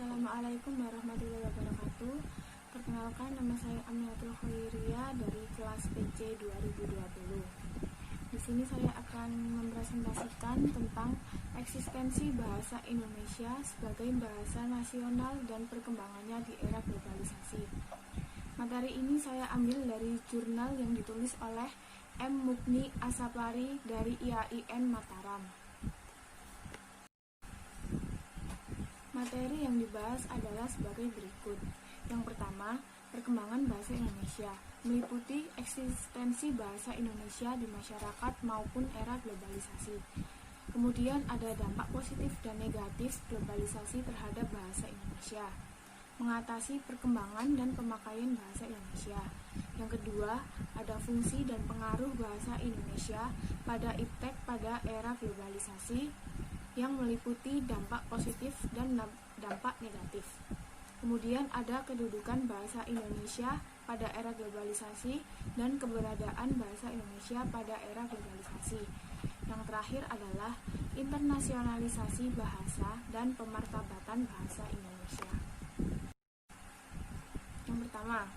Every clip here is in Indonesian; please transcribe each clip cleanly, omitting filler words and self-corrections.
Assalamualaikum warahmatullahi wabarakatuh. Perkenalkan, nama saya Aminatul Khairiyah dari kelas PC 2020. Di sini saya akan mempresentasikan tentang eksistensi bahasa Indonesia sebagai bahasa nasional dan perkembangannya di era globalisasi. Materi ini saya ambil dari jurnal yang ditulis oleh M. Mukni Asapari dari IAIN Mataram. Materi yang dibahas adalah sebagai berikut. Yang pertama, perkembangan bahasa Indonesia, meliputi eksistensi bahasa Indonesia di masyarakat maupun era globalisasi. Kemudian ada dampak positif dan negatif globalisasi terhadap bahasa Indonesia, mengatasi perkembangan dan pemakaian bahasa Indonesia. Yang kedua, ada fungsi dan pengaruh bahasa Indonesia pada iptek pada era globalisasi, yang meliputi dampak positif dan dampak negatif. Kemudian ada kedudukan bahasa Indonesia pada era globalisasi dan keberadaan bahasa Indonesia pada era globalisasi. Yang terakhir adalah internasionalisasi bahasa dan pemartabatan bahasa Indonesia. Yang pertama,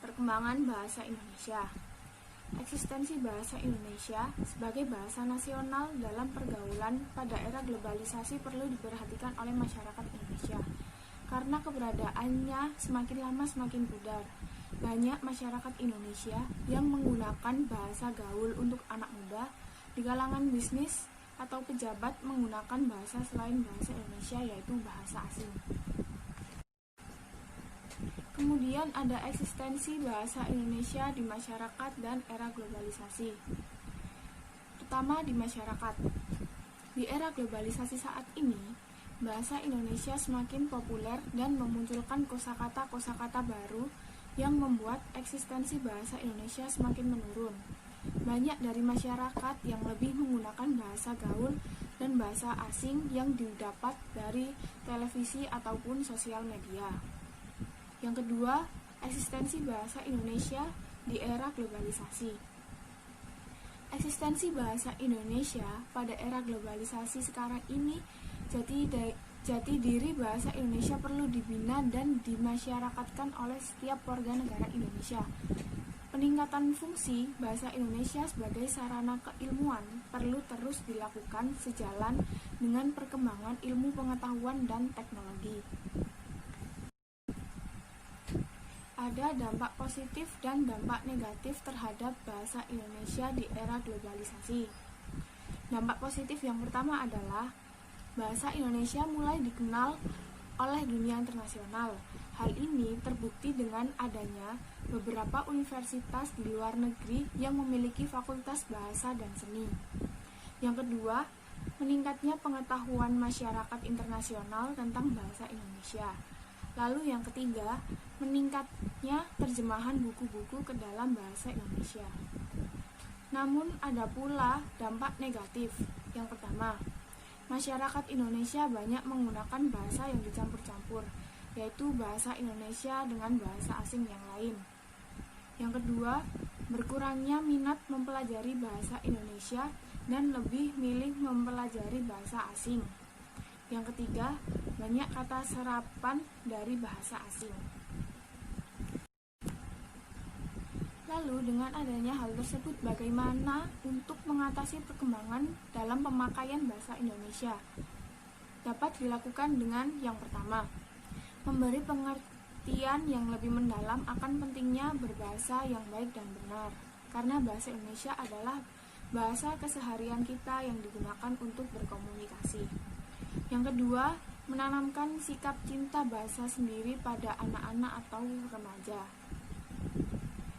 perkembangan bahasa Indonesia. Eksistensi bahasa Indonesia sebagai bahasa nasional dalam pergaulan pada era globalisasi perlu diperhatikan oleh masyarakat Indonesia, karena keberadaannya semakin lama semakin pudar. Banyak masyarakat Indonesia yang menggunakan bahasa gaul untuk anak muda, di kalangan bisnis atau pejabat menggunakan bahasa selain bahasa Indonesia, yaitu bahasa asing. Kemudian ada eksistensi bahasa Indonesia di masyarakat dan era globalisasi. Pertama, di masyarakat. Di era globalisasi saat ini, bahasa Indonesia semakin populer dan memunculkan kosakata-kosakata baru yang membuat eksistensi bahasa Indonesia semakin menurun. Banyak dari masyarakat yang lebih menggunakan bahasa gaul dan bahasa asing yang didapat dari televisi ataupun sosial media. Yang kedua, eksistensi bahasa Indonesia di era globalisasi. Eksistensi bahasa Indonesia pada era globalisasi sekarang ini, jati diri bahasa Indonesia perlu dibina dan dimasyarakatkan oleh setiap warga negara Indonesia. Peningkatan fungsi bahasa Indonesia sebagai sarana keilmuan perlu terus dilakukan sejalan dengan perkembangan ilmu pengetahuan dan teknologi. Ada dampak positif dan dampak negatif terhadap bahasa Indonesia di era globalisasi. Dampak positif yang pertama adalah bahasa Indonesia mulai dikenal oleh dunia internasional. Hal ini terbukti dengan adanya beberapa universitas di luar negeri yang memiliki fakultas bahasa dan seni. Yang kedua, meningkatnya pengetahuan masyarakat internasional tentang bahasa Indonesia. Lalu yang ketiga, meningkatnya terjemahan buku-buku ke dalam bahasa Indonesia. Namun ada pula dampak negatif. Yang pertama, masyarakat Indonesia banyak menggunakan bahasa yang dicampur-campur, yaitu bahasa Indonesia dengan bahasa asing yang lain. Yang kedua, berkurangnya minat mempelajari bahasa Indonesia dan lebih milih mempelajari bahasa asing. Yang ketiga, banyak kata serapan dari bahasa asing. Lalu dengan adanya hal tersebut, bagaimana untuk mengatasi perkembangan dalam pemakaian bahasa Indonesia? Dapat dilakukan dengan yang pertama, memberi pengertian yang lebih mendalam akan pentingnya berbahasa yang baik dan benar, karena bahasa Indonesia adalah bahasa keseharian kita yang digunakan untuk berkomunikasi. Yang kedua, menanamkan sikap cinta bahasa sendiri pada anak-anak atau remaja.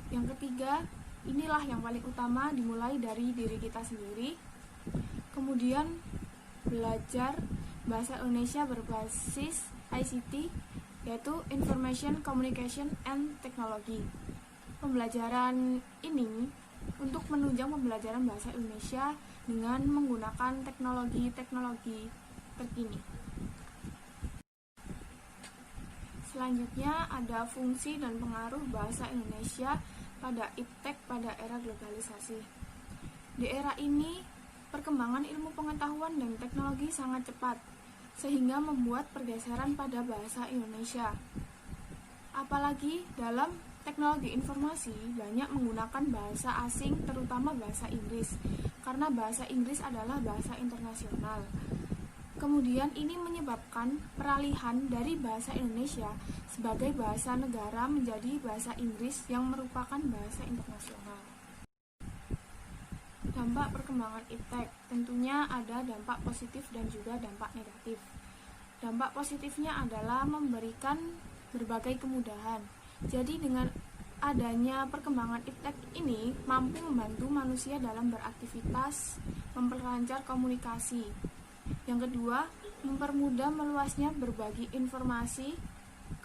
Yang ketiga, inilah yang paling utama, dimulai dari diri kita sendiri. Kemudian, belajar bahasa Indonesia berbasis ICT, yaitu Information Communication and Technology. Pembelajaran ini untuk menunjang pembelajaran bahasa Indonesia dengan menggunakan teknologi terkini. Selanjutnya ada fungsi dan pengaruh bahasa Indonesia pada iptek pada era globalisasi. Di era ini, perkembangan ilmu pengetahuan dan teknologi sangat cepat, sehingga membuat pergeseran pada bahasa Indonesia. Apalagi dalam teknologi informasi banyak menggunakan bahasa asing, terutama bahasa Inggris, karena bahasa Inggris adalah bahasa internasional. Kemudian ini menyebabkan peralihan dari bahasa Indonesia sebagai bahasa negara menjadi bahasa Inggris yang merupakan bahasa internasional. Dampak perkembangan iptek, tentunya ada dampak positif dan juga dampak negatif. Dampak positifnya adalah memberikan berbagai kemudahan. Jadi dengan adanya perkembangan iptek ini mampu membantu manusia dalam beraktivitas, memperlancar komunikasi. Yang kedua, mempermudah meluasnya berbagi informasi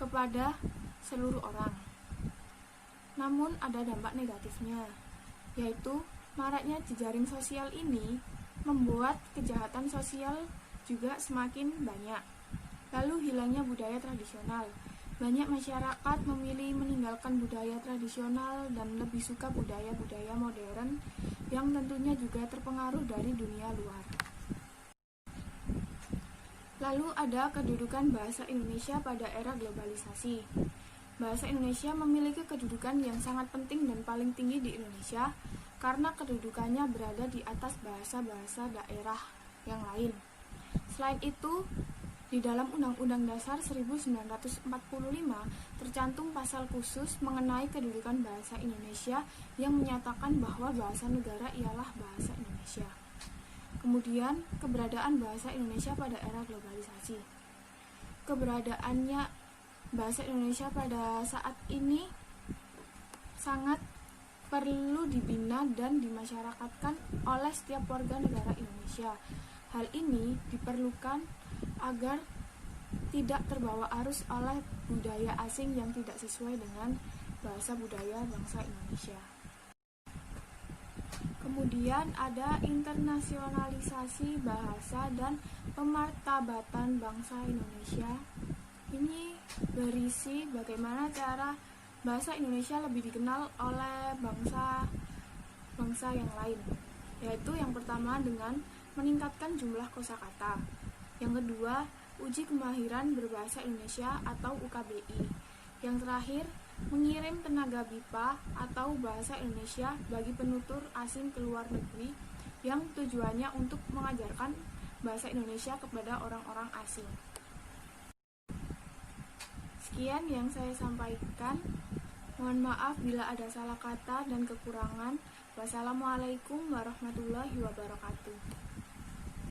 kepada seluruh orang. Namun ada dampak negatifnya, yaitu maraknya jejaring sosial ini membuat kejahatan sosial juga semakin banyak. Lalu hilangnya budaya tradisional. Banyak masyarakat memilih meninggalkan budaya tradisional dan lebih suka budaya-budaya modern yang tentunya juga terpengaruh dari dunia luar. Lalu ada kedudukan bahasa Indonesia pada era globalisasi. Bahasa Indonesia memiliki kedudukan yang sangat penting dan paling tinggi di Indonesia karena kedudukannya berada di atas bahasa-bahasa daerah yang lain. Selain itu, di dalam Undang-Undang Dasar 1945 tercantum pasal khusus mengenai kedudukan bahasa Indonesia yang menyatakan bahwa bahasa negara ialah bahasa Indonesia. Kemudian, keberadaan bahasa Indonesia pada era globalisasi. Keberadaannya bahasa Indonesia pada saat ini sangat perlu dibina dan dimasyarakatkan oleh setiap warga negara Indonesia. Hal ini diperlukan agar tidak terbawa arus oleh budaya asing yang tidak sesuai dengan bahasa budaya bangsa Indonesia. Kemudian ada internasionalisasi bahasa dan pemartabatan bangsa Indonesia. Ini berisi bagaimana cara bahasa Indonesia lebih dikenal oleh bangsa yang lain, yaitu yang pertama dengan meningkatkan jumlah kosakata. Yang kedua, uji kemahiran berbahasa Indonesia atau UKBI. Yang terakhir, mengirim tenaga BIPA atau bahasa Indonesia bagi penutur asing ke luar negeri yang tujuannya untuk mengajarkan bahasa Indonesia kepada orang-orang asing. Sekian yang saya sampaikan. Mohon maaf bila ada salah kata dan kekurangan. Wassalamualaikum warahmatullahi wabarakatuh.